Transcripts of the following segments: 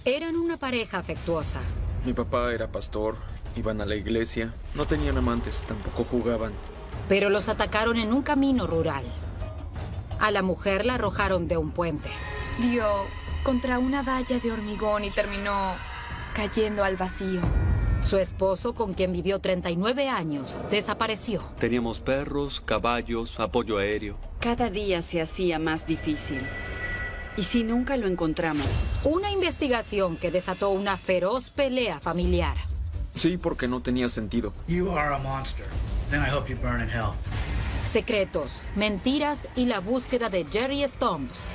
Eran una pareja afectuosa. Mi papá era pastor, iban a la iglesia, no tenían amantes, tampoco jugaban. Pero los atacaron en un camino rural. A la mujer la arrojaron de un puente. Dio contra una valla de hormigón y terminó cayendo al vacío. Su esposo, con quien vivió 39 años, desapareció. Teníamos perros, caballos, apoyo aéreo. Cada día se hacía más difícil. ¿Y si nunca lo encontramos? Una investigación que desató una feroz pelea familiar. Sí, porque no tenía sentido. You are a monster. Then I hope you burn in hell. Secretos, mentiras y la búsqueda de Jerry Stumps.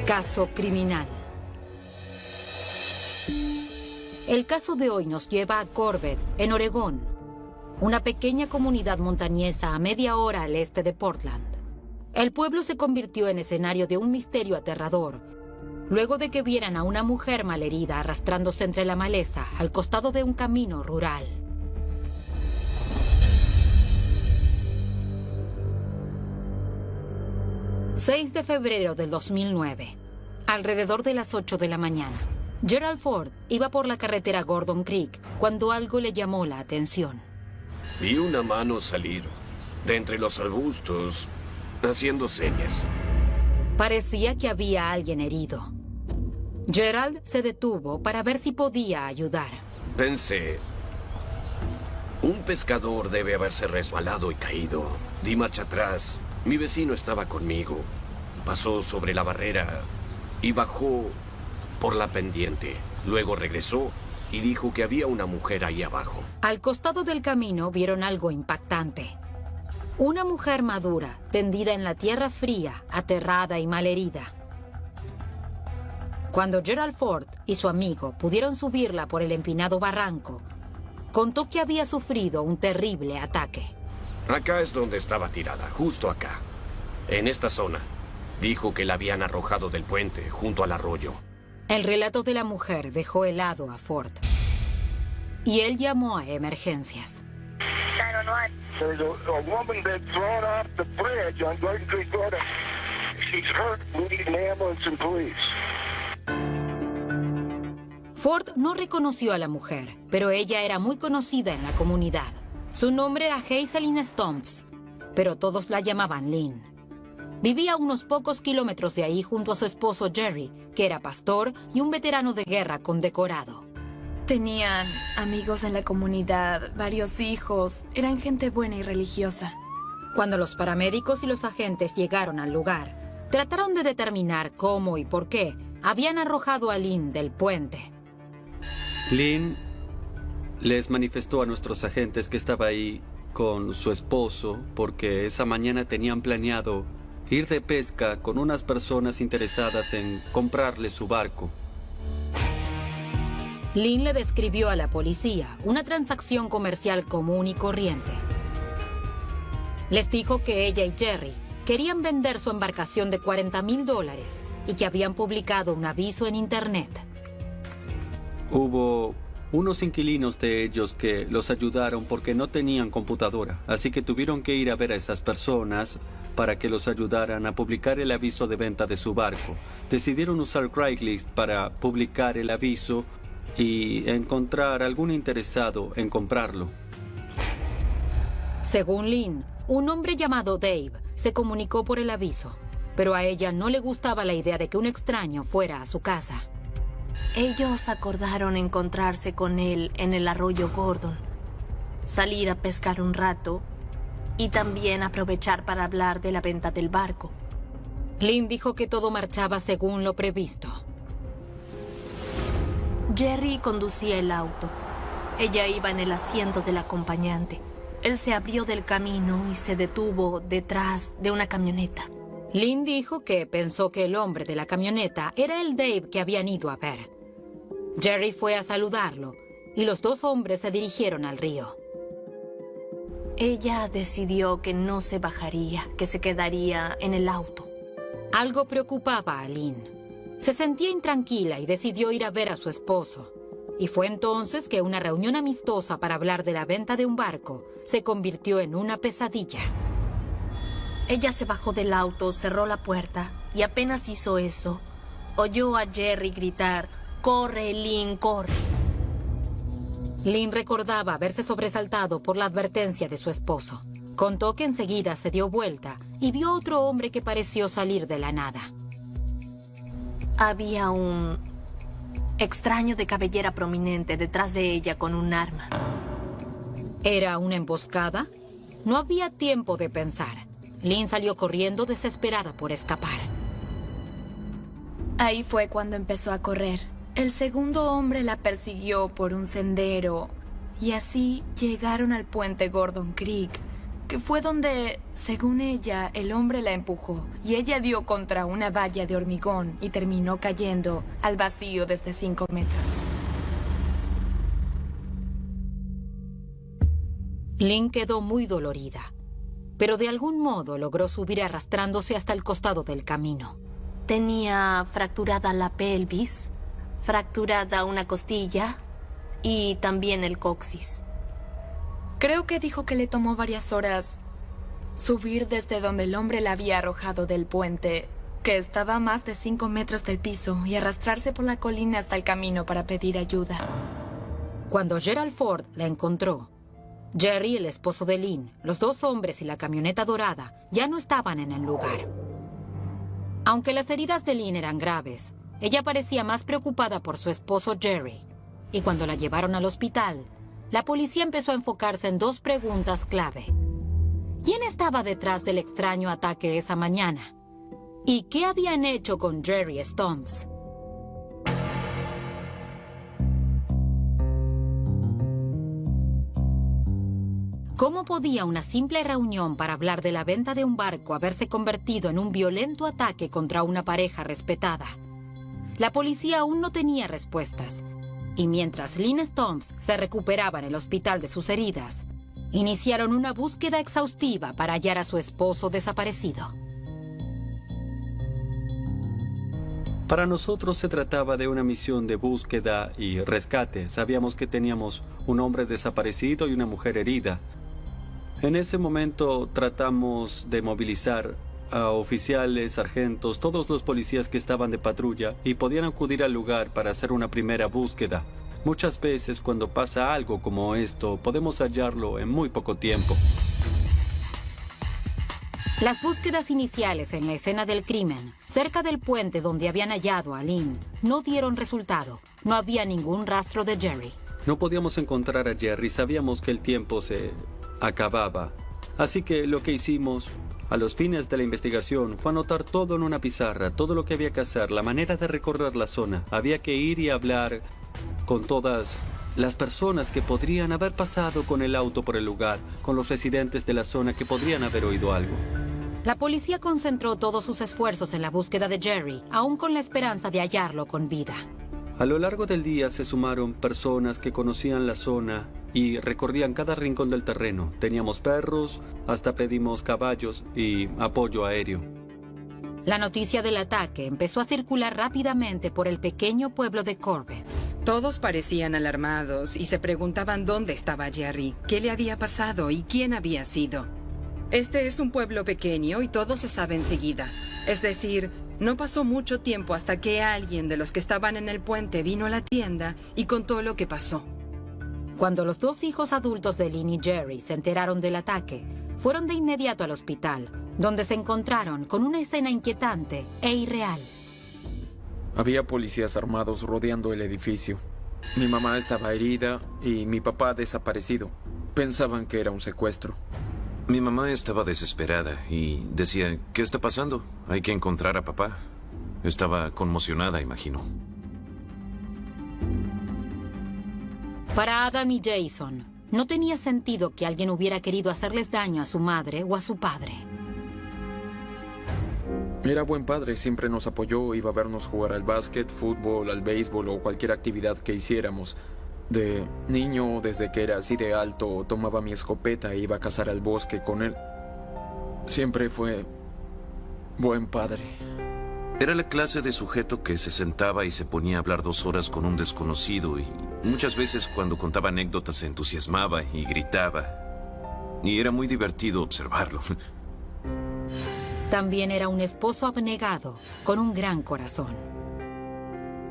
Caso criminal. El caso de hoy nos lleva a Corbett, en Oregón, una pequeña comunidad montañesa a media hora al este de Portland. El pueblo se convirtió en escenario de un misterio aterrador, luego de que vieran a una mujer malherida arrastrándose entre la maleza al costado de un camino rural. ...6 de febrero del 2009... alrededor de las 8 de la mañana... Gerald Ford iba por la carretera Gordon Creek cuando algo le llamó la atención. Vi una mano salir de entre los arbustos, haciendo señas. Parecía que había alguien herido. Gerald se detuvo para ver si podía ayudar. Pensé, un pescador debe haberse resbalado y caído. Di marcha atrás. Mi vecino estaba conmigo. Pasó sobre la barrera y bajó por la pendiente. Luego regresó y dijo que había una mujer ahí abajo. Al costado del camino vieron algo impactante. Una mujer madura, tendida en la tierra fría, aterrada y malherida. Cuando Gerald Ford y su amigo pudieron subirla por el empinado barranco, contó que había sufrido un terrible ataque. Acá es donde estaba tirada, justo acá. En esta zona. Dijo que la habían arrojado del puente, junto al arroyo. El relato de la mujer dejó helado a Ford. Y él llamó a emergencias. 911. There's a woman that's thrown off the bridge on Gordon Creek Road. She's hurt. We need an ambulance and police. Ford no reconoció a la mujer, pero ella era muy conocida en la comunidad. Su nombre era Hazelyn Stumps, pero todos la llamaban Lynn. Vivía a unos pocos kilómetros de ahí junto a su esposo Jerry, que era pastor y un veterano de guerra condecorado. Tenían amigos en la comunidad, varios hijos, eran gente buena y religiosa. Cuando los paramédicos y los agentes llegaron al lugar, trataron de determinar cómo y por qué habían arrojado a Lynn del puente. Lynn les manifestó a nuestros agentes que estaba ahí con su esposo porque esa mañana tenían planeado ir de pesca con unas personas interesadas en comprarle su barco. Lynn le describió a la policía una transacción comercial común y corriente. Les dijo que ella y Jerry querían vender su embarcación de $40,000 y que habían publicado un aviso en internet. Hubo unos inquilinos de ellos que los ayudaron porque no tenían computadora, así que tuvieron que ir a ver a esas personas para que los ayudaran a publicar el aviso de venta de su barco. Decidieron usar Craigslist para publicar el aviso y encontrar algún interesado en comprarlo. Según Lynn, un hombre llamado Dave se comunicó por el aviso, pero a ella no le gustaba la idea de que un extraño fuera a su casa. Ellos acordaron encontrarse con él en el arroyo Gordon, salir a pescar un rato y también aprovechar para hablar de la venta del barco. Lynn dijo que todo marchaba según lo previsto. Jerry conducía el auto. Ella iba en el asiento del acompañante. Él se abrió del camino y se detuvo detrás de una camioneta. Lynn dijo que pensó que el hombre de la camioneta era el Dave que habían ido a ver. Jerry fue a saludarlo y los dos hombres se dirigieron al río. Ella decidió que no se bajaría, que se quedaría en el auto. Algo preocupaba a Lynn. Se sentía intranquila y decidió ir a ver a su esposo. y fue entonces que una reunión amistosa para hablar de la venta de un barco se convirtió en una pesadilla. Ella se bajó del auto, cerró la puerta y apenas hizo eso, oyó a Jerry gritar: «¡Corre, Lynn, corre!». Lynn recordaba haberse sobresaltado por la advertencia de su esposo. Contó que enseguida se dio vuelta y vio otro hombre que pareció salir de la nada. Había un extraño de cabellera prominente detrás de ella con un arma. ¿Era una emboscada? No había tiempo de pensar. Lynn salió corriendo desesperada por escapar. Ahí fue cuando empezó a correr. El segundo hombre la persiguió por un sendero y así llegaron al puente Gordon Creek, que fue donde, según ella, el hombre la empujó y ella dio contra una valla de hormigón y terminó cayendo al vacío desde 5 metros. Lynn quedó muy dolorida, pero de algún modo logró subir arrastrándose hasta el costado del camino. Tenía fracturada la pelvis, fracturada una costilla y también el coxis. Creo que dijo que le tomó varias horas subir desde donde el hombre la había arrojado del puente, que estaba a más de 5 metros del piso, y arrastrarse por la colina hasta el camino para pedir ayuda. Cuando Gerald Ford la encontró, Jerry, el esposo de Lynn, los 2 hombres y la camioneta dorada ya no estaban en el lugar. Aunque las heridas de Lynn eran graves, ella parecía más preocupada por su esposo Jerry. Y cuando la llevaron al hospital, la policía empezó a enfocarse en 2 preguntas clave. ¿Quién estaba detrás del extraño ataque esa mañana? ¿Y qué habían hecho con Jerry Stumps? ¿Cómo podía una simple reunión para hablar de la venta de un barco haberse convertido en un violento ataque contra una pareja respetada? La policía aún no tenía respuestas, y mientras Lynn Stumps se recuperaba en el hospital de sus heridas, iniciaron una búsqueda exhaustiva para hallar a su esposo desaparecido. Para nosotros se trataba de una misión de búsqueda y rescate. Sabíamos que teníamos un hombre desaparecido y una mujer herida. En ese momento tratamos de movilizar a oficiales, sargentos, todos los policías que estaban de patrulla y podían acudir al lugar para hacer una primera búsqueda. Muchas veces cuando pasa algo como esto, podemos hallarlo en muy poco tiempo. Las búsquedas iniciales en la escena del crimen, cerca del puente donde habían hallado a Lynn, no dieron resultado. No había ningún rastro de Jerry. No podíamos encontrar a Jerry, sabíamos que el tiempo se acababa. Así que lo que hicimos a los fines de la investigación fue anotar todo en una pizarra, todo lo que había que hacer, la manera de recorrer la zona. Había que ir y hablar con todas las personas que podrían haber pasado con el auto por el lugar, con los residentes de la zona que podrían haber oído algo. La policía concentró todos sus esfuerzos en la búsqueda de Jerry, aún con la esperanza de hallarlo con vida. A lo largo del día se sumaron personas que conocían la zona y recorrían cada rincón del terreno. Teníamos perros, hasta pedimos caballos y apoyo aéreo. La noticia del ataque empezó a circular rápidamente por el pequeño pueblo de Corbett. Todos parecían alarmados y se preguntaban dónde estaba Jerry, qué le había pasado y quién había sido. Este es un pueblo pequeño y todo se sabe enseguida. Es decir, no pasó mucho tiempo hasta que alguien de los que estaban en el puente vino a la tienda y contó lo que pasó. Cuando los 2 hijos adultos de Lynn y Jerry se enteraron del ataque, fueron de inmediato al hospital, donde se encontraron con una escena inquietante e irreal. Había policías armados rodeando el edificio. Mi mamá estaba herida y mi papá desaparecido. Pensaban que era un secuestro. Mi mamá estaba desesperada y decía, ¿qué está pasando? Hay que encontrar a papá. Estaba conmocionada, imagino. Para Adam y Jason, no tenía sentido que alguien hubiera querido hacerles daño a su madre o a su padre. Era buen padre, siempre nos apoyó, iba a vernos jugar al básquet, fútbol, al béisbol o cualquier actividad que hiciéramos. De niño, desde que era así de alto, tomaba mi escopeta e iba a cazar al bosque con él. Siempre fue buen padre. Era la clase de sujeto que se sentaba y se ponía a hablar 2 horas con un desconocido y muchas veces cuando contaba anécdotas se entusiasmaba y gritaba. Y era muy divertido observarlo. También era un esposo abnegado, con un gran corazón.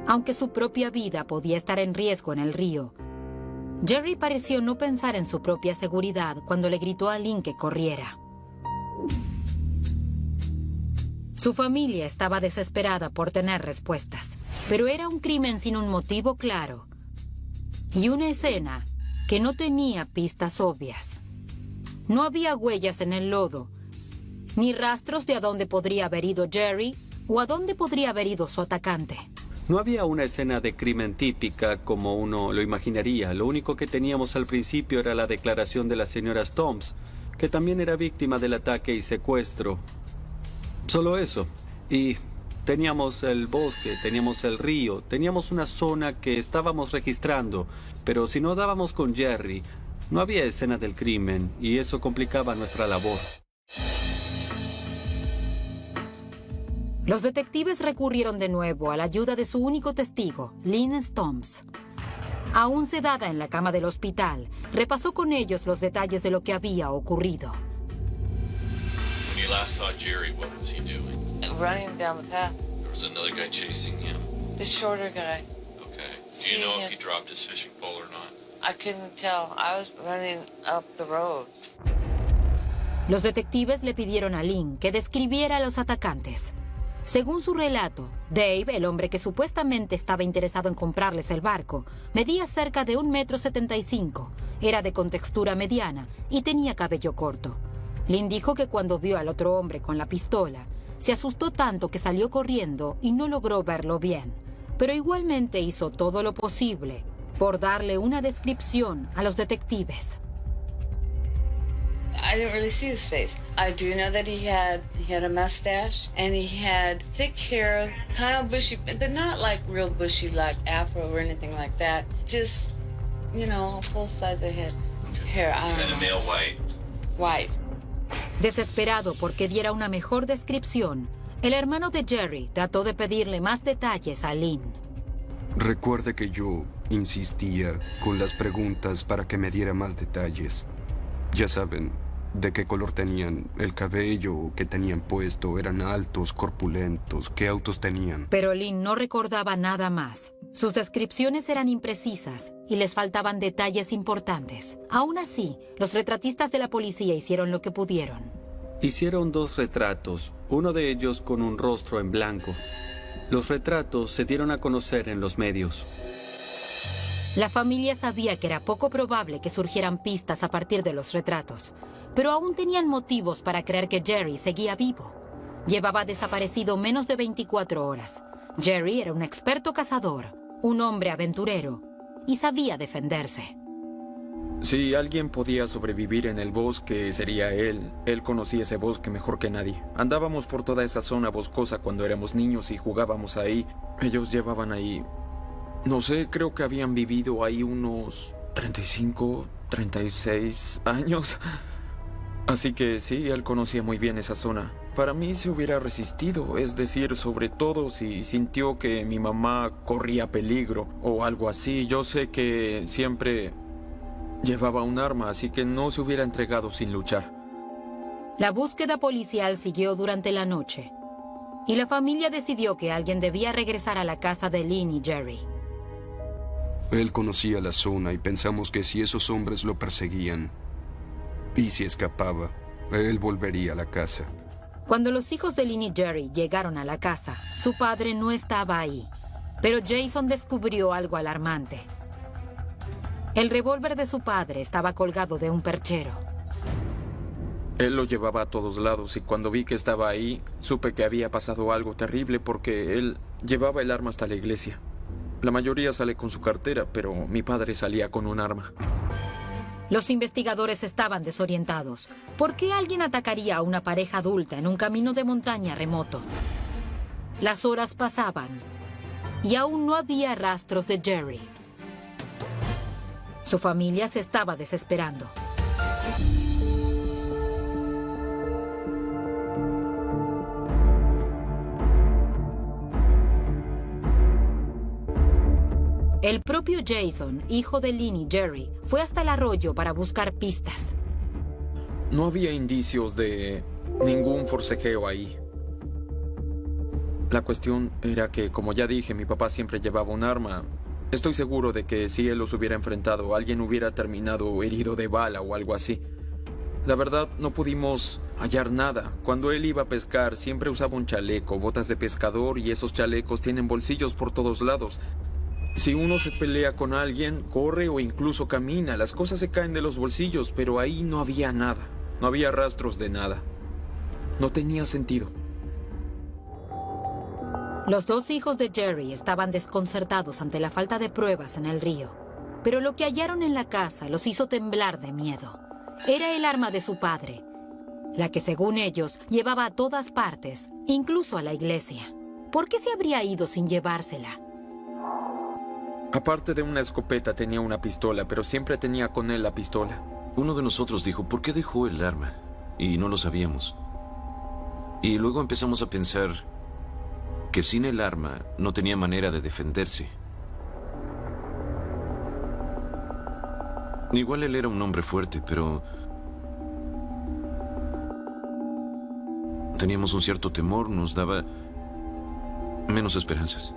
Aunque su propia vida podía estar en riesgo en el río, Jerry pareció no pensar en su propia seguridad cuando le gritó a Lynn que corriera. Su familia estaba desesperada por tener respuestas, pero era un crimen sin un motivo claro y una escena que no tenía pistas obvias. No había huellas en el lodo, ni rastros de a dónde podría haber ido Jerry o a dónde podría haber ido su atacante. No había una escena de crimen típica como uno lo imaginaría. Lo único que teníamos al principio era la declaración de la señora Stomps, que también era víctima del ataque y secuestro. Solo eso. Y teníamos el bosque, teníamos el río, teníamos una zona que estábamos registrando, pero si no dábamos con Jerry, no había escena del crimen y eso complicaba nuestra labor. Los detectives recurrieron de nuevo a la ayuda de su único testigo, Lynn Stomps. Aún sedada en la cama del hospital, repasó con ellos los detalles de lo que había ocurrido. When you last saw Jerry, what was he doing? Running down the path. There was another guy chasing him. The shorter guy. Okay. Do you know if he dropped his fishing pole or not? I couldn't tell. I was running up the road. Los detectives le pidieron a Lynn que describiera a los atacantes. Según su relato, Dave, el hombre que supuestamente estaba interesado en comprarles el barco, medía cerca de 1,75 m, era de contextura mediana y tenía cabello corto. Lynn dijo que cuando vio al otro hombre con la pistola, se asustó tanto que salió corriendo y no logró verlo bien. Pero igualmente hizo todo lo posible por darle una descripción a los detectives. I didn't really see his face. I do know that he had a mustache and he had thick hair, kind of bushy, but not like real bushy like afro or anything like that. Just, you know, full size of head hair. I don't know. And a male white? White. Desesperado porque diera una mejor descripción, el hermano de Jerry trató de pedirle más detalles a Lynn. Recuerde que yo insistía con las preguntas para que me diera más detalles. Ya saben, de qué color tenían el cabello que tenían puesto, eran altos, corpulentos, qué autos tenían. Pero Lynn no recordaba nada más. Sus descripciones eran imprecisas y les faltaban detalles importantes. Aún así, los retratistas de la policía hicieron lo que pudieron. Hicieron 2 retratos, uno de ellos con un rostro en blanco. Los retratos se dieron a conocer en los medios. La familia sabía que era poco probable que surgieran pistas a partir de los retratos, pero aún tenían motivos para creer que Jerry seguía vivo. Llevaba desaparecido menos de 24 horas. Jerry era un experto cazador, un hombre aventurero, y sabía defenderse. Si alguien podía sobrevivir en el bosque, sería él. Él conocía ese bosque mejor que nadie. Andábamos por toda esa zona boscosa cuando éramos niños y jugábamos ahí. Ellos llevaban ahí... no sé, creo que habían vivido ahí unos 35, 36 años. Así que sí, él conocía muy bien esa zona. Para mí se hubiera resistido, es decir, sobre todo si sintió que mi mamá corría peligro o algo así. Yo sé que siempre llevaba un arma, así que no se hubiera entregado sin luchar. La búsqueda policial siguió durante la noche, y la familia decidió que alguien debía regresar a la casa de Lynn y Jerry. Él conocía la zona y pensamos que si esos hombres lo perseguían y si escapaba, él volvería a la casa. Cuando los hijos de Lynn y Jerry llegaron a la casa, su padre no estaba ahí. Pero Jason descubrió algo alarmante. El revólver de su padre estaba colgado de un perchero. Él lo llevaba a todos lados y cuando vi que estaba ahí, supe que había pasado algo terrible porque él llevaba el arma hasta la iglesia. La mayoría sale con su cartera, pero mi padre salía con un arma. Los investigadores estaban desorientados. ¿Por qué alguien atacaría a una pareja adulta en un camino de montaña remoto? Las horas pasaban y aún no había rastros de Jerry. Su familia se estaba desesperando. El propio Jason, hijo de Lynn y Jerry, fue hasta el arroyo para buscar pistas. No había indicios de ningún forcejeo ahí. La cuestión era que, como ya dije, mi papá siempre llevaba un arma. Estoy seguro de que si él los hubiera enfrentado, alguien hubiera terminado herido de bala o algo así. La verdad, no pudimos hallar nada. Cuando él iba a pescar, siempre usaba un chaleco, botas de pescador, y esos chalecos tienen bolsillos por todos lados. Si uno se pelea con alguien, corre o incluso camina, las cosas se caen de los bolsillos, pero ahí no había nada. No había rastros de nada. No tenía sentido. Los dos hijos de Jerry estaban desconcertados ante la falta de pruebas en el río, pero lo que hallaron en la casa los hizo temblar de miedo. Era el arma de su padre, la que según ellos llevaba a todas partes, incluso a la iglesia. ¿Por qué se habría ido sin llevársela? Aparte de una escopeta tenía una pistola, pero siempre tenía con él la pistola. Uno de nosotros dijo, ¿por qué dejó el arma? Y no lo sabíamos. Y luego empezamos a pensar que sin el arma no tenía manera de defenderse. Igual él era un hombre fuerte, pero teníamos un cierto temor, nos daba menos esperanzas.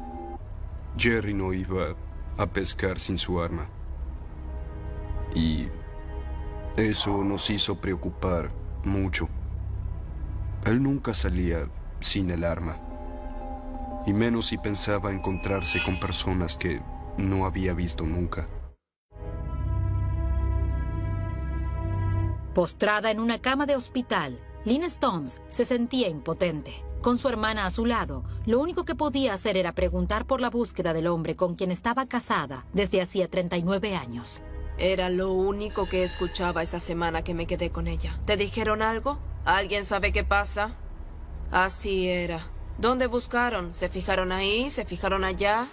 Jerry no iba a pescar sin su arma. Y eso nos hizo preocupar mucho. Él nunca salía sin el arma. Y menos si pensaba encontrarse con personas que no había visto nunca. Postrada en una cama de hospital, Lynn Storms se sentía impotente. Con su hermana a su lado, lo único que podía hacer era preguntar por la búsqueda del hombre con quien estaba casada desde hacía 39 años. Era lo único que escuchaba esa semana que me quedé con ella. ¿Te dijeron algo? ¿Alguien sabe qué pasa? Así era. ¿Dónde buscaron? ¿Se fijaron ahí? ¿Se fijaron allá?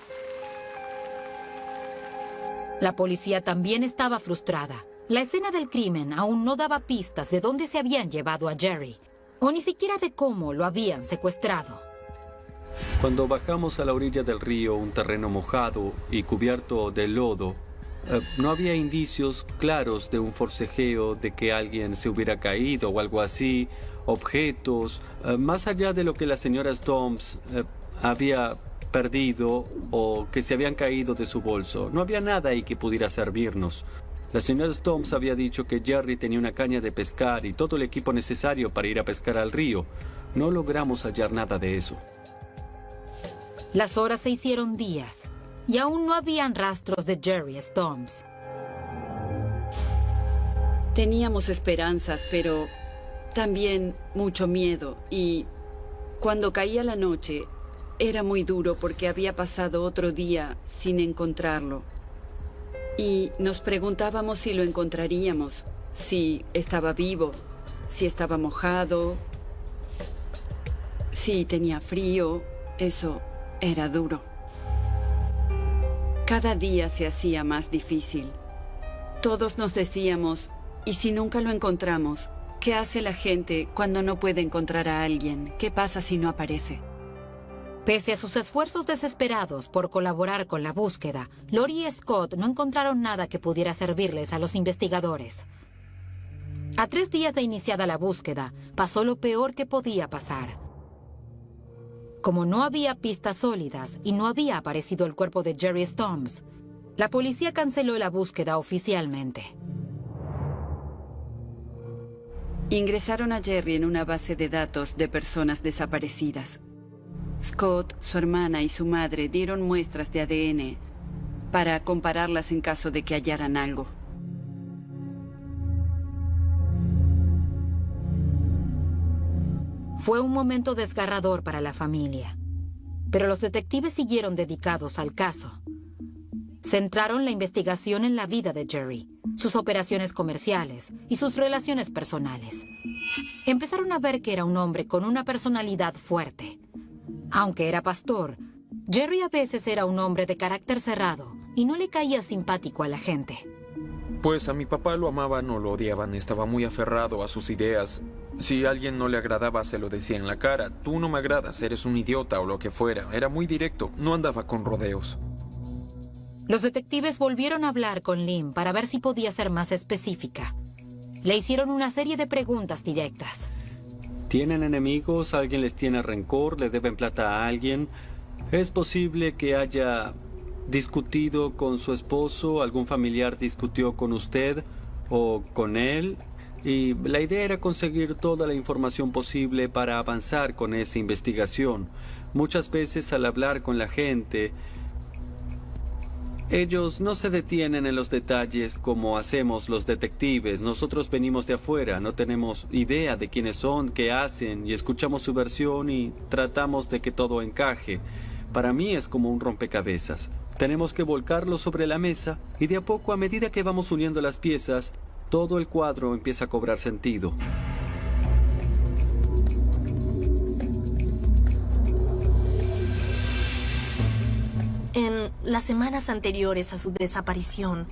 La policía también estaba frustrada. La escena del crimen aún no daba pistas de dónde se habían llevado a Jerry, o ni siquiera de cómo lo habían secuestrado. Cuando bajamos a la orilla del río, un terreno mojado y cubierto de lodo, no había indicios claros de un forcejeo, de que alguien se hubiera caído o algo así, objetos, más allá de lo que la señora Storms había perdido o que se habían caído de su bolso. No había nada ahí que pudiera servirnos. La señora Storms había dicho que Jerry tenía una caña de pescar y todo el equipo necesario para ir a pescar al río. No logramos hallar nada de eso. Las horas se hicieron días y aún no habían rastros de Jerry Storms. Teníamos esperanzas, pero también mucho miedo. Y cuando caía la noche, era muy duro porque había pasado otro día sin encontrarlo. Y nos preguntábamos si lo encontraríamos, si estaba vivo, si estaba mojado, si tenía frío. Eso era duro. Cada día se hacía más difícil. Todos nos decíamos, ¿y si nunca lo encontramos? ¿Qué hace la gente cuando no puede encontrar a alguien? ¿Qué pasa si no aparece? Pese a sus esfuerzos desesperados por colaborar con la búsqueda, Lori y Scott no encontraron nada que pudiera servirles a los investigadores. A 3 días de iniciada la búsqueda, pasó lo peor que podía pasar. Como no había pistas sólidas y no había aparecido el cuerpo de Jerry Storms, la policía canceló la búsqueda oficialmente. Ingresaron a Jerry en una base de datos de personas desaparecidas. Scott, su hermana y su madre dieron muestras de ADN para compararlas en caso de que hallaran algo. Fue un momento desgarrador para la familia, pero los detectives siguieron dedicados al caso. Centraron la investigación en la vida de Jerry, sus operaciones comerciales y sus relaciones personales. Empezaron a ver que era un hombre con una personalidad fuerte. Aunque era pastor, Jerry a veces era un hombre de carácter cerrado y no le caía simpático a la gente. Pues a mi papá lo amaban o lo odiaban, estaba muy aferrado a sus ideas. Si a alguien no le agradaba, se lo decía en la cara. Tú no me agradas, eres un idiota o lo que fuera. Era muy directo, no andaba con rodeos. Los detectives volvieron a hablar con Lynn para ver si podía ser más específica. Le hicieron una serie de preguntas directas. ¿Tienen enemigos? ¿Alguien les tiene rencor? ¿Le deben plata a alguien? ¿Es posible que haya discutido con su esposo? ¿Algún familiar discutió con usted o con él? Y la idea era conseguir toda la información posible para avanzar con esa investigación. Muchas veces al hablar con la gente, ellos no se detienen en los detalles como hacemos los detectives. Nosotros venimos de afuera, no tenemos idea de quiénes son, qué hacen, y escuchamos su versión y tratamos de que todo encaje. Para mí es como un rompecabezas. Tenemos que volcarlo sobre la mesa y de a poco, a medida que vamos uniendo las piezas, todo el cuadro empieza a cobrar sentido. En las semanas anteriores a su desaparición,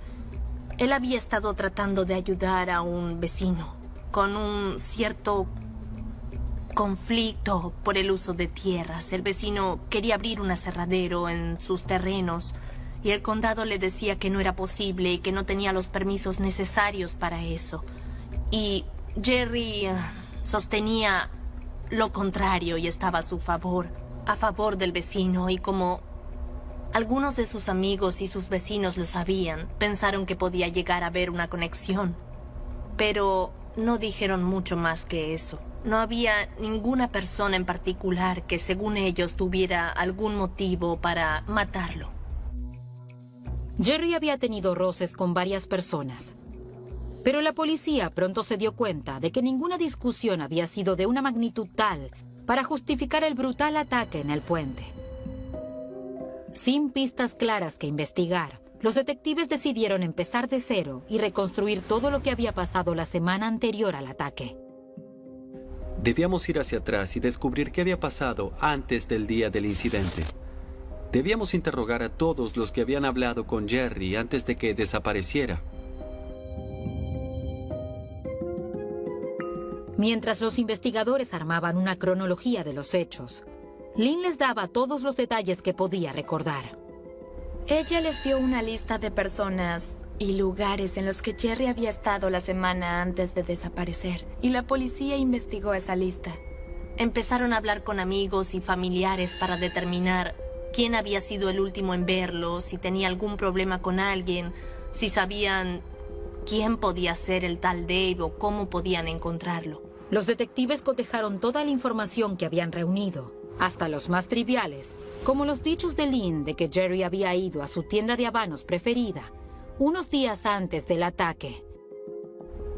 él había estado tratando de ayudar a un vecino con un cierto conflicto por el uso de tierras. El vecino quería abrir un aserradero en sus terrenos y el condado le decía que no era posible y que no tenía los permisos necesarios para eso. Y Jerry sostenía lo contrario y estaba a favor del vecino, y como algunos de sus amigos y sus vecinos lo sabían, pensaron que podía llegar a haber una conexión. Pero no dijeron mucho más que eso. No había ninguna persona en particular que, según ellos, tuviera algún motivo para matarlo. Jerry había tenido roces con varias personas, pero la policía pronto se dio cuenta de que ninguna discusión había sido de una magnitud tal para justificar el brutal ataque en el puente. Sin pistas claras que investigar, los detectives decidieron empezar de cero y reconstruir todo lo que había pasado la semana anterior al ataque. Debíamos ir hacia atrás y descubrir qué había pasado antes del día del incidente. Debíamos interrogar a todos los que habían hablado con Jerry antes de que desapareciera. Mientras los investigadores armaban una cronología de los hechos, Lynn les daba todos los detalles que podía recordar. Ella les dio una lista de personas y lugares en los que Jerry había estado la semana antes de desaparecer, y la policía investigó esa lista. Empezaron a hablar con amigos y familiares para determinar quién había sido el último en verlo, si tenía algún problema con alguien, si sabían quién podía ser el tal Dave o cómo podían encontrarlo. Los detectives cotejaron toda la información que habían reunido, hasta los más triviales, como los dichos de Lynn de que Jerry había ido a su tienda de habanos preferida unos días antes del ataque.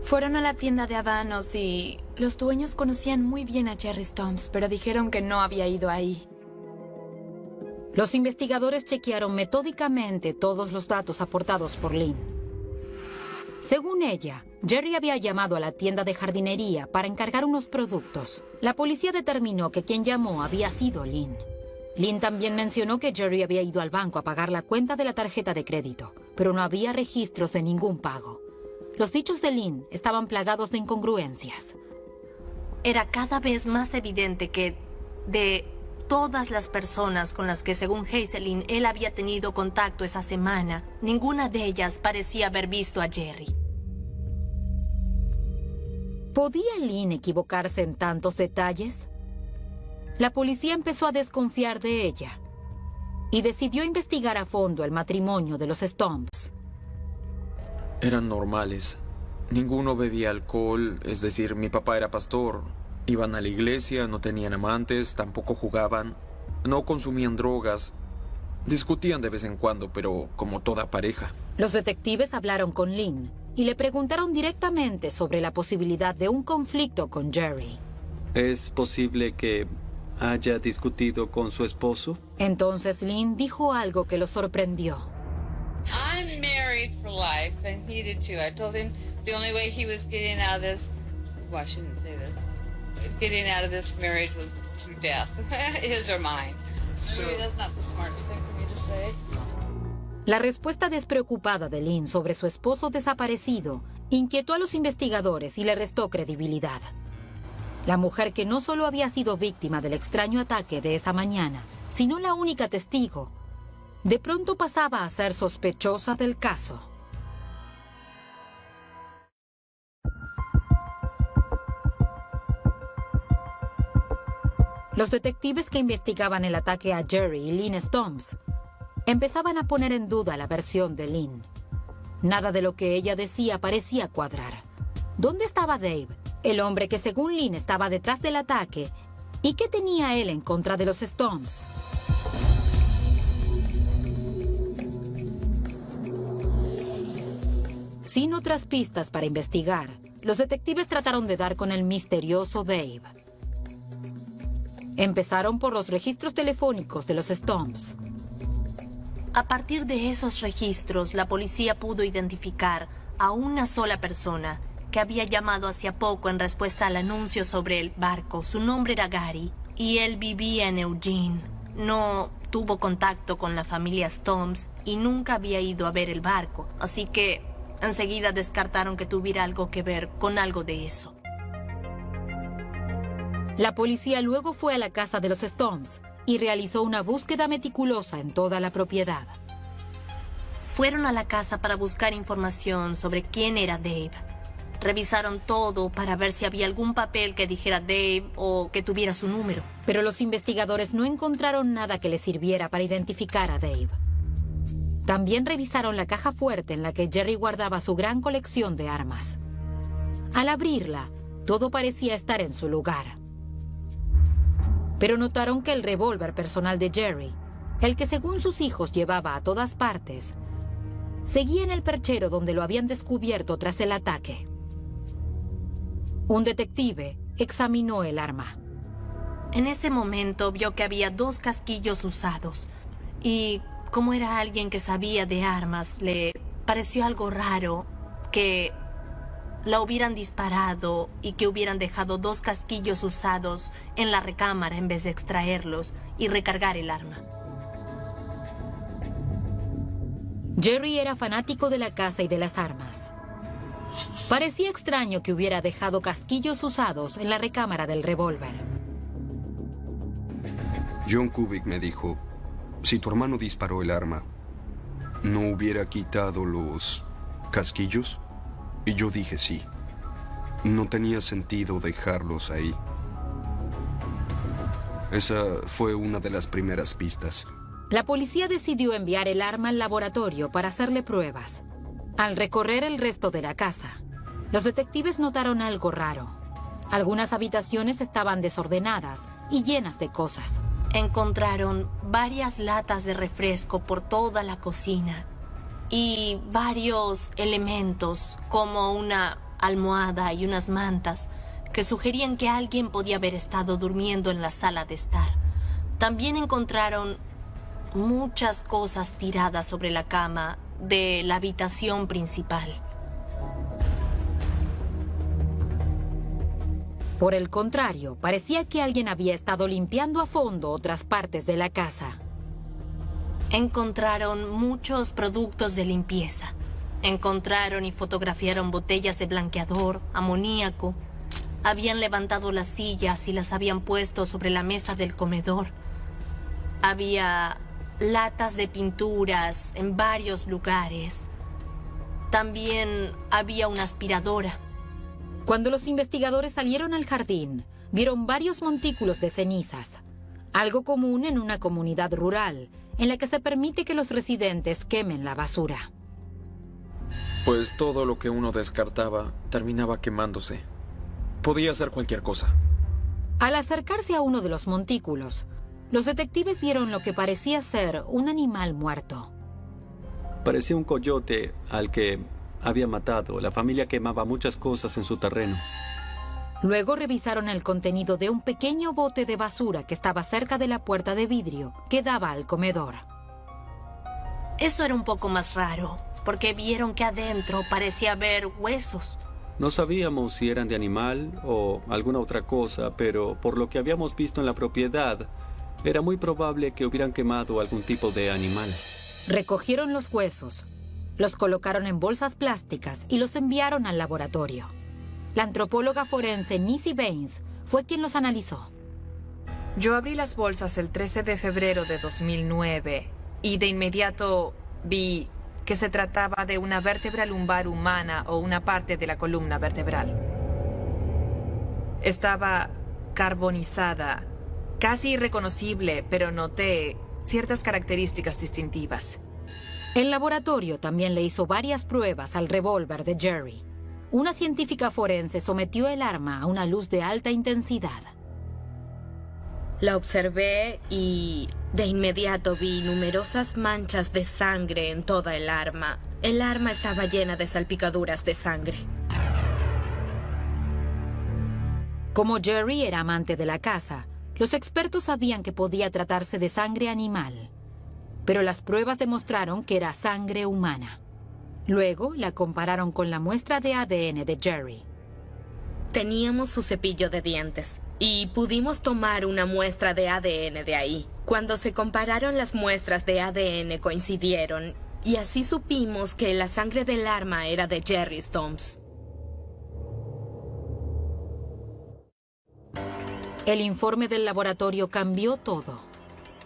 Fueron a la tienda de habanos y los dueños conocían muy bien a Jerry Stumps, pero dijeron que no había ido ahí. Los investigadores chequearon metódicamente todos los datos aportados por Lynn. Según ella, Jerry había llamado a la tienda de jardinería para encargar unos productos. La policía determinó que quien llamó había sido Lynn. Lynn también mencionó que Jerry había ido al banco a pagar la cuenta de la tarjeta de crédito, pero no había registros de ningún pago. Los dichos de Lynn estaban plagados de incongruencias. Era cada vez más evidente que de todas las personas con las que, según Hazelin, él había tenido contacto esa semana, ninguna de ellas parecía haber visto a Jerry. ¿Podía Lynn equivocarse en tantos detalles? La policía empezó a desconfiar de ella y decidió investigar a fondo el matrimonio de los Stumps. Eran normales. Ninguno bebía alcohol, es decir, mi papá era pastor. Iban a la iglesia, no tenían amantes, tampoco jugaban, no consumían drogas. Discutían de vez en cuando, pero como toda pareja. Los detectives hablaron con Lynn y le preguntaron directamente sobre la posibilidad de un conflicto con Jerry. ¿Es posible que haya discutido con su esposo? Entonces Lynn dijo algo que lo sorprendió. I'm married for life, and he did too. I told him the only way he was getting out of this, well, I shouldn't say this, getting out of this marriage was through death, his or mine. Maybe that's not the smartest thing for me to say. La respuesta despreocupada de Lynn sobre su esposo desaparecido inquietó a los investigadores y le restó credibilidad. La mujer, que no solo había sido víctima del extraño ataque de esa mañana, sino la única testigo, de pronto pasaba a ser sospechosa del caso. Los detectives que investigaban el ataque a Jerry y Lynn Stomps empezaban a poner en duda la versión de Lynn. Nada de lo que ella decía parecía cuadrar. ¿Dónde estaba Dave, el hombre que según Lynn estaba detrás del ataque? ¿Y qué tenía él en contra de los Stomps? Sin otras pistas para investigar, los detectives trataron de dar con el misterioso Dave. Empezaron por los registros telefónicos de los Stomps. A partir de esos registros, la policía pudo identificar a una sola persona que había llamado hacía poco en respuesta al anuncio sobre el barco. Su nombre era Gary y él vivía en Eugene. No tuvo contacto con la familia Stomps y nunca había ido a ver el barco, así que enseguida descartaron que tuviera algo que ver con algo de eso. La policía luego fue a la casa de los Stomps y realizó una búsqueda meticulosa en toda la propiedad. Fueron a la casa para buscar información sobre quién era Dave. Revisaron todo para ver si había algún papel que dijera Dave o que tuviera su número. Pero los investigadores no encontraron nada que les sirviera para identificar a Dave. También revisaron la caja fuerte en la que Jerry guardaba su gran colección de armas. Al abrirla, todo parecía estar en su lugar. Pero notaron que el revólver personal de Jerry, el que según sus hijos llevaba a todas partes, seguía en el perchero donde lo habían descubierto tras el ataque. Un detective examinó el arma. En ese momento vio que había 2 casquillos usados y como era alguien que sabía de armas, le pareció algo raro que la hubieran disparado y que hubieran dejado 2 casquillos usados en la recámara en vez de extraerlos y recargar el arma. Jerry era fanático de la caza y de las armas. Parecía extraño que hubiera dejado casquillos usados en la recámara del revólver. John Kubik me dijo, si tu hermano disparó el arma, ¿no hubiera quitado los casquillos? Y yo dije sí. No tenía sentido dejarlos ahí. Esa fue una de las primeras pistas. La policía decidió enviar el arma al laboratorio para hacerle pruebas. Al recorrer el resto de la casa, los detectives notaron algo raro. Algunas habitaciones estaban desordenadas y llenas de cosas. Encontraron varias latas de refresco por toda la cocina y varios elementos como una almohada y unas mantas que sugerían que alguien podía haber estado durmiendo en la sala de estar. También encontraron muchas cosas tiradas sobre la cama de la habitación principal. Por el contrario, parecía que alguien había estado limpiando a fondo otras partes de la casa. Encontraron muchos productos de limpieza. Encontraron y fotografiaron botellas de blanqueador, amoníaco. Habían levantado las sillas y las habían puesto sobre la mesa del comedor. Había latas de pinturas en varios lugares. También había una aspiradora. Cuando los investigadores salieron al jardín, vieron varios montículos de cenizas, algo común en una comunidad rural, en la que se permite que los residentes quemen la basura. Pues todo lo que uno descartaba terminaba quemándose. Podía ser cualquier cosa. Al acercarse a uno de los montículos, los detectives vieron lo que parecía ser un animal muerto. Parecía un coyote al que había matado. La familia quemaba muchas cosas en su terreno. Luego revisaron el contenido de un pequeño bote de basura que estaba cerca de la puerta de vidrio que daba al comedor. Eso era un poco más raro, porque vieron que adentro parecía haber huesos. No sabíamos si eran de animal o alguna otra cosa, pero por lo que habíamos visto en la propiedad, era muy probable que hubieran quemado algún tipo de animal. Recogieron los huesos, los colocaron en bolsas plásticas y los enviaron al laboratorio. La antropóloga forense Nisi Baines fue quien los analizó. Yo abrí las bolsas el 13 de febrero de 2009 y de inmediato vi que se trataba de una vértebra lumbar humana o una parte de la columna vertebral. Estaba carbonizada, casi irreconocible, pero noté ciertas características distintivas. El laboratorio también le hizo varias pruebas al revólver de Jerry. Una científica forense sometió el arma a una luz de alta intensidad. La observé y de inmediato vi numerosas manchas de sangre en toda el arma. El arma estaba llena de salpicaduras de sangre. Como Jerry era amante de la caza, los expertos sabían que podía tratarse de sangre animal. Pero las pruebas demostraron que era sangre humana. Luego la compararon con la muestra de ADN de Jerry. Teníamos su cepillo de dientes y pudimos tomar una muestra de ADN de ahí. Cuando se compararon, las muestras de ADN coincidieron y así supimos que la sangre del arma era de Jerry Stomps. El informe del laboratorio cambió todo.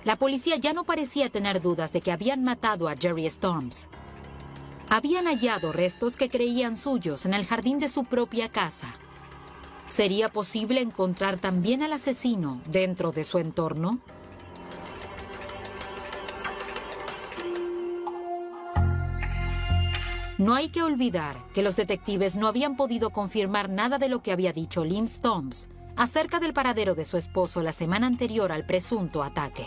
La policía ya no parecía tener dudas de que habían matado a Jerry Stomps. Habían hallado restos que creían suyos en el jardín de su propia casa. ¿Sería posible encontrar también al asesino dentro de su entorno? No hay que olvidar que los detectives no habían podido confirmar nada de lo que había dicho Lynn Stomps acerca del paradero de su esposo la semana anterior al presunto ataque.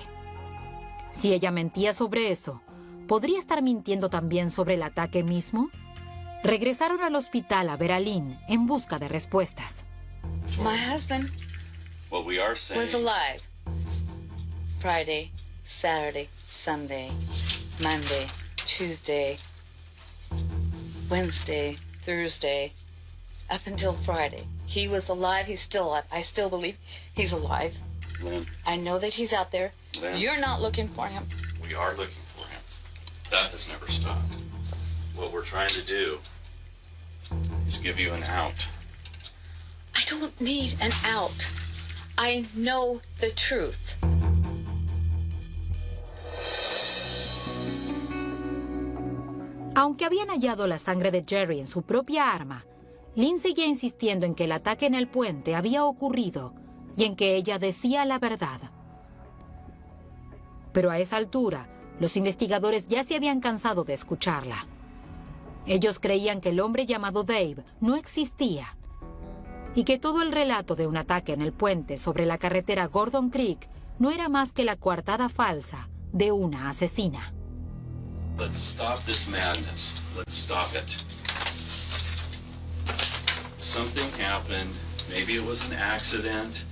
Si ella mentía sobre eso, ¿podría estar mintiendo también sobre el ataque mismo? Regresaron al hospital a ver a Lynn en busca de respuestas. My husband What we are saying was alive. Friday, Saturday, Sunday, Monday, Tuesday, Wednesday, Thursday, up until Friday. He was alive. He's still alive. I still believe he's alive. Lynn, I know that he's out there. Lynn. You're not looking for him. we are looking for him. That has never stopped. What we're trying to do is give you an out. I don't need an out. I know the truth. Aunque habían hallado la sangre de Jerry en su propia arma, Lynn seguía insistiendo en que el ataque en el puente había ocurrido y en que ella decía la verdad. Pero a esa altura, los investigadores ya se habían cansado de escucharla. Ellos creían que el hombre llamado Dave no existía y que todo el relato de un ataque en el puente sobre la carretera Gordon Creek no era más que la coartada falsa de una asesina. Let's stop this madness. Let's stop it. Something happened. Maybe it was an accident.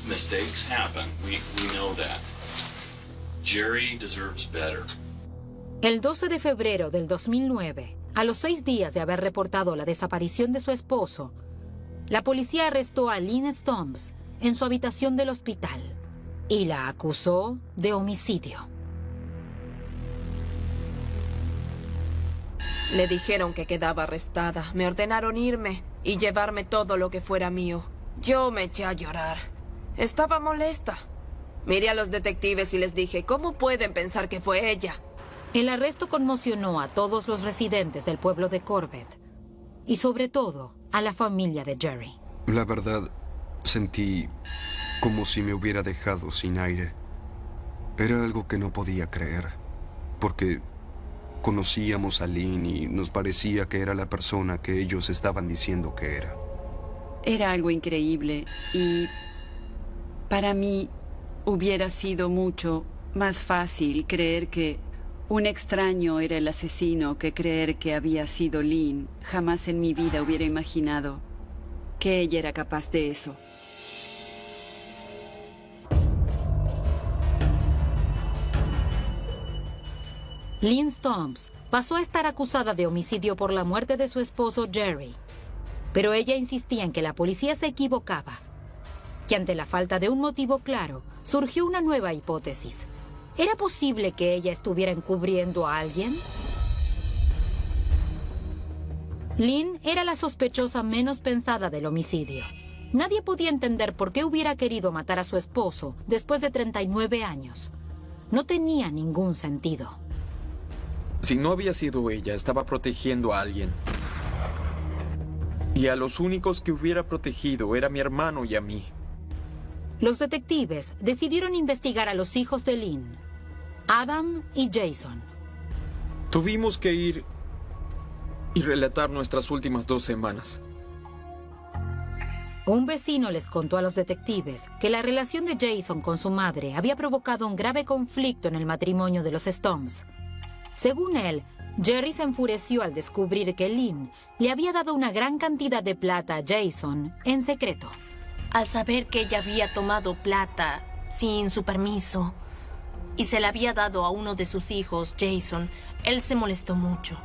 Mistakes happen. We know that. Jerry deserves better. El 12 de febrero del 2009, a los 6 días de haber reportado la desaparición de su esposo, la policía arrestó a Lynn Stomps en su habitación del hospital y la acusó de homicidio. Le dijeron que quedaba arrestada. Me ordenaron irme y llevarme todo lo que fuera mío. Yo me eché a llorar. Estaba molesta. Miré a los detectives y les dije, ¿cómo pueden pensar que fue ella? El arresto conmocionó a todos los residentes del pueblo de Corbett y sobre todo a la familia de Jerry. La verdad, sentí como si me hubiera dejado sin aire. Era algo que no podía creer, porque conocíamos a Lynn y nos parecía que era la persona que ellos estaban diciendo que era. Era algo increíble y para mí hubiera sido mucho más fácil creer que un extraño era el asesino que creer que había sido Lynn. Jamás en mi vida hubiera imaginado que ella era capaz de eso. Lynn Stomps pasó a estar acusada de homicidio por la muerte de su esposo Jerry. Pero ella insistía en que la policía se equivocaba. Que ante la falta de un motivo claro, surgió una nueva hipótesis. ¿Era posible que ella estuviera encubriendo a alguien? Lynn era la sospechosa menos pensada del homicidio. Nadie podía entender por qué hubiera querido matar a su esposo después de 39 años. no tenía ningún sentido. Si no había sido ella, estaba protegiendo a alguien. Y a los únicos que hubiera protegido era mi hermano y a mí. Los detectives decidieron investigar a los hijos de Lynn, Adam y Jason. Tuvimos que ir y relatar nuestras últimas 2 semanas. Un vecino les contó a los detectives que la relación de Jason con su madre había provocado un grave conflicto en el matrimonio de los Stomps. Según él, Jerry se enfureció al descubrir que Lynn le había dado una gran cantidad de plata a Jason en secreto. Al saber que ella había tomado plata sin su permiso y se la había dado a uno de sus hijos, Jason, él se molestó mucho.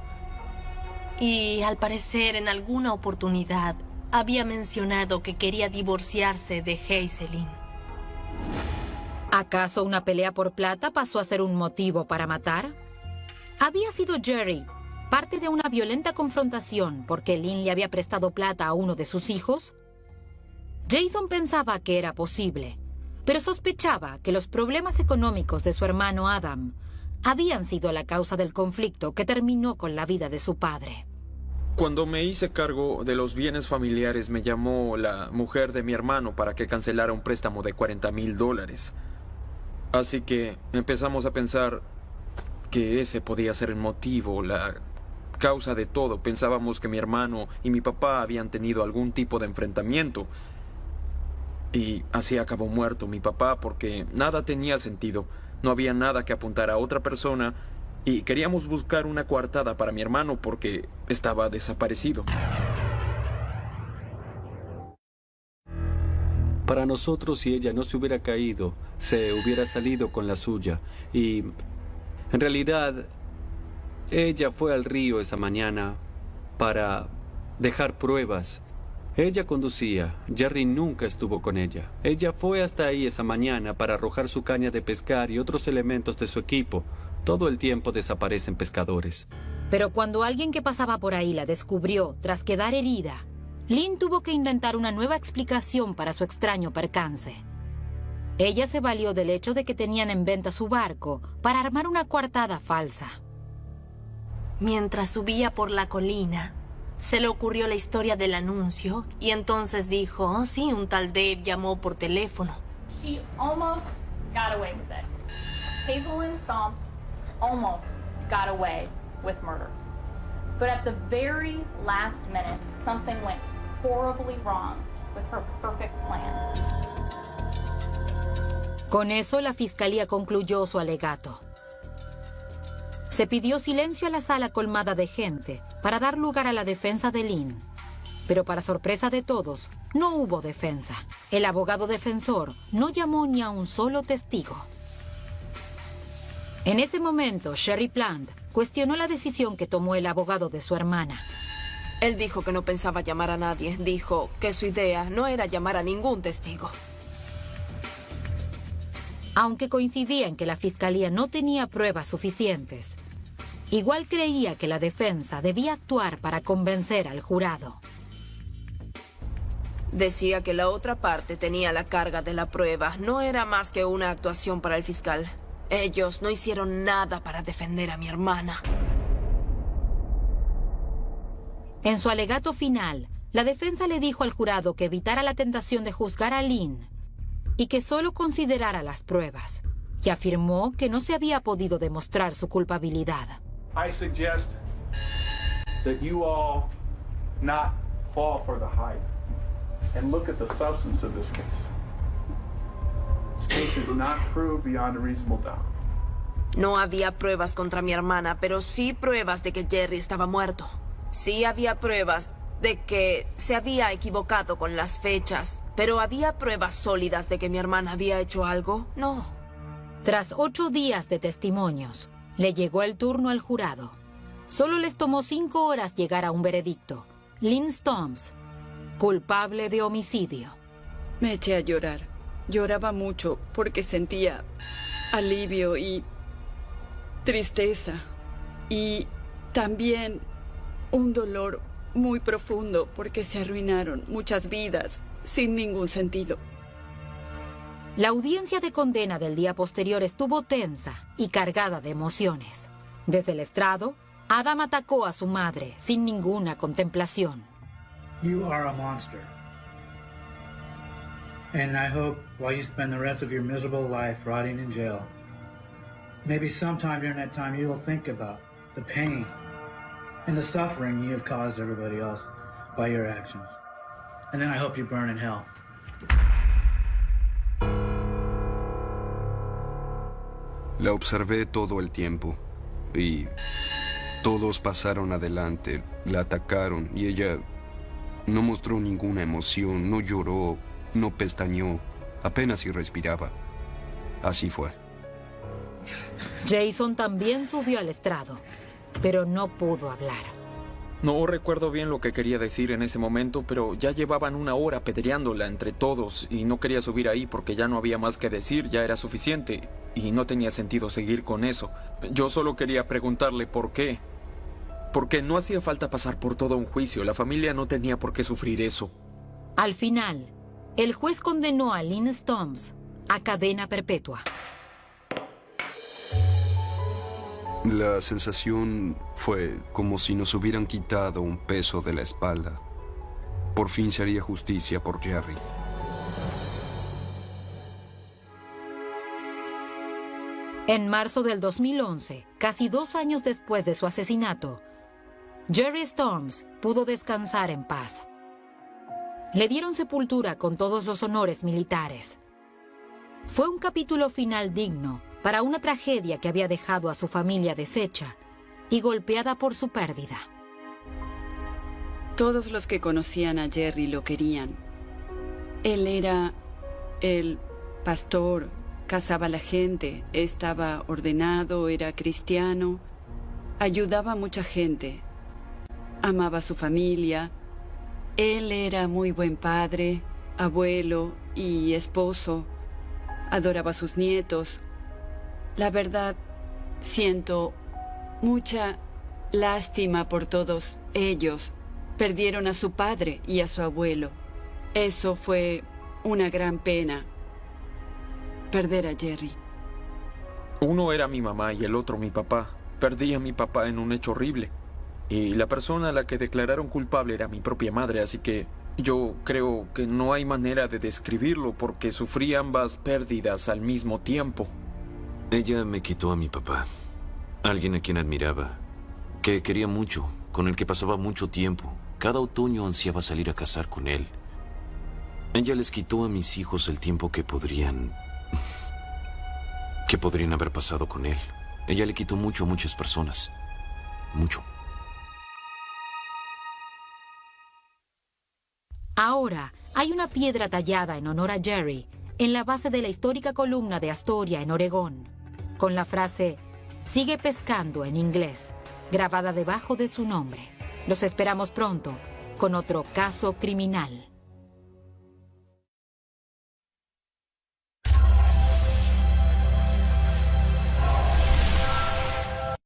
Y al parecer en alguna oportunidad había mencionado que quería divorciarse de Hazelyn. ¿Acaso una pelea por plata pasó a ser un motivo para matar? ¿Había sido Jerry parte de una violenta confrontación porque Lynn le había prestado plata a uno de sus hijos? Jason pensaba que era posible, pero sospechaba que los problemas económicos de su hermano Adam habían sido la causa del conflicto que terminó con la vida de su padre. Cuando me hice cargo de los bienes familiares, me llamó la mujer de mi hermano para que cancelara un préstamo de $40,000. Así que empezamos a pensar que ese podía ser el motivo, la causa de todo. Pensábamos que mi hermano y mi papá habían tenido algún tipo de enfrentamiento. Y así acabó muerto mi papá porque nada tenía sentido. No había nada que apuntar a otra persona y queríamos buscar una coartada para mi hermano porque estaba desaparecido. Para nosotros, si ella no se hubiera caído, se hubiera salido con la suya. Y en realidad, ella fue al río esa mañana para dejar pruebas. Ella conducía. Jerry nunca estuvo con ella. Ella fue hasta ahí esa mañana para arrojar su caña de pescar y otros elementos de su equipo. Todo el tiempo desaparecen pescadores. Pero cuando alguien que pasaba por ahí la descubrió tras quedar herida, Lynn tuvo que inventar una nueva explicación para su extraño percance. Ella se valió del hecho de que tenían en venta su barco para armar una coartada falsa. Mientras subía por la colina, se le ocurrió la historia del anuncio y entonces dijo, oh, sí, un tal Dave llamó por teléfono. She almost got away with it. Hazelyn Stomps almost got away with murder. But at the very last minute, something went horribly wrong with her perfect plan. Con eso, la fiscalía concluyó su alegato. Se pidió silencio a la sala colmada de gente para dar lugar a la defensa de Lynn. Pero para sorpresa de todos, no hubo defensa. El abogado defensor no llamó ni a un solo testigo. En ese momento, Sherry Plant cuestionó la decisión que tomó el abogado de su hermana. Él dijo que no pensaba llamar a nadie. Dijo que su idea no era llamar a ningún testigo. Aunque coincidía en que la fiscalía no tenía pruebas suficientes, igual creía que la defensa debía actuar para convencer al jurado. Decía que la otra parte tenía la carga de la prueba. No era más que una actuación para el fiscal. Ellos no hicieron nada para defender a mi hermana. En su alegato final, la defensa le dijo al jurado que evitara la tentación de juzgar a Lynn y que solo considerara las pruebas, y afirmó que no se había podido demostrar su culpabilidad. I suggest that you all not fall for the hype and look at the substance of this case. This case is not proved beyond a reasonable doubt. No había pruebas contra mi hermana, pero sí pruebas de que Jerry estaba muerto. Sí había pruebas de que se había equivocado con las fechas, pero ¿había pruebas sólidas de que mi hermana había hecho algo? No. Tras 8 días de testimonios, le llegó el turno al jurado. Solo les tomó 5 horas llegar a un veredicto. Lynn Stomps, culpable de homicidio. Me eché a llorar. Lloraba mucho porque sentía alivio y tristeza. Y también un dolor muy profundo porque se arruinaron muchas vidas sin ningún sentido. La audiencia de condena del día posterior estuvo tensa y cargada de emociones. Desde el estrado, Adam atacó a su madre sin ninguna contemplación. You are a monster. And I hope while you spend the rest of your miserable life rotting in jail, maybe sometime during that time you will think about the pain and the suffering you have caused everybody else by your actions. And then I hope you burn in hell. La observé todo el tiempo y todos pasaron adelante, la atacaron y ella no mostró ninguna emoción, no lloró, no pestañeó, apenas si respiraba. Así fue. Jason también subió al estrado, pero no pudo hablar. No recuerdo bien lo que quería decir en ese momento, pero ya llevaban 1 hora apedreándola entre todos y no quería subir ahí porque ya no había más que decir, ya era suficiente y no tenía sentido seguir con eso. Yo solo quería preguntarle por qué. Porque no hacía falta pasar por todo un juicio, la familia no tenía por qué sufrir eso. Al final, el juez condenó a Lynn Stumps a cadena perpetua. La sensación fue como si nos hubieran quitado un peso de la espalda. Por fin se haría justicia por Jerry. En marzo del 2011, casi 2 años después de su asesinato, Jerry Stumps pudo descansar en paz. Le dieron sepultura con todos los honores militares. Fue un capítulo final digno para una tragedia que había dejado a su familia deshecha y golpeada por su pérdida. Todos los que conocían a Jerry lo querían. Él era el pastor, casaba a la gente, estaba ordenado, era cristiano, ayudaba a mucha gente, amaba a su familia. Él era muy buen padre, abuelo y esposo, adoraba a sus nietos. La verdad, siento mucha lástima por todos ellos. Perdieron a su padre y a su abuelo. Eso fue una gran pena, perder a Jerry. Uno era mi mamá y el otro mi papá. Perdí a mi papá en un hecho horrible. Y la persona a la que declararon culpable era mi propia madre, así que yo creo que no hay manera de describirlo porque sufrí ambas pérdidas al mismo tiempo. Ella me quitó a mi papá, alguien a quien admiraba, que quería mucho, con el que pasaba mucho tiempo. Cada otoño ansiaba salir a cazar con él. Ella les quitó a mis hijos el tiempo que podrían haber pasado con él. Ella le quitó mucho a muchas personas. Mucho. Ahora hay una piedra tallada en honor a Jerry en la base de la histórica columna de Astoria, en Oregón, con la frase "Sigue pescando" en inglés, grabada debajo de su nombre. Los esperamos pronto con otro caso criminal.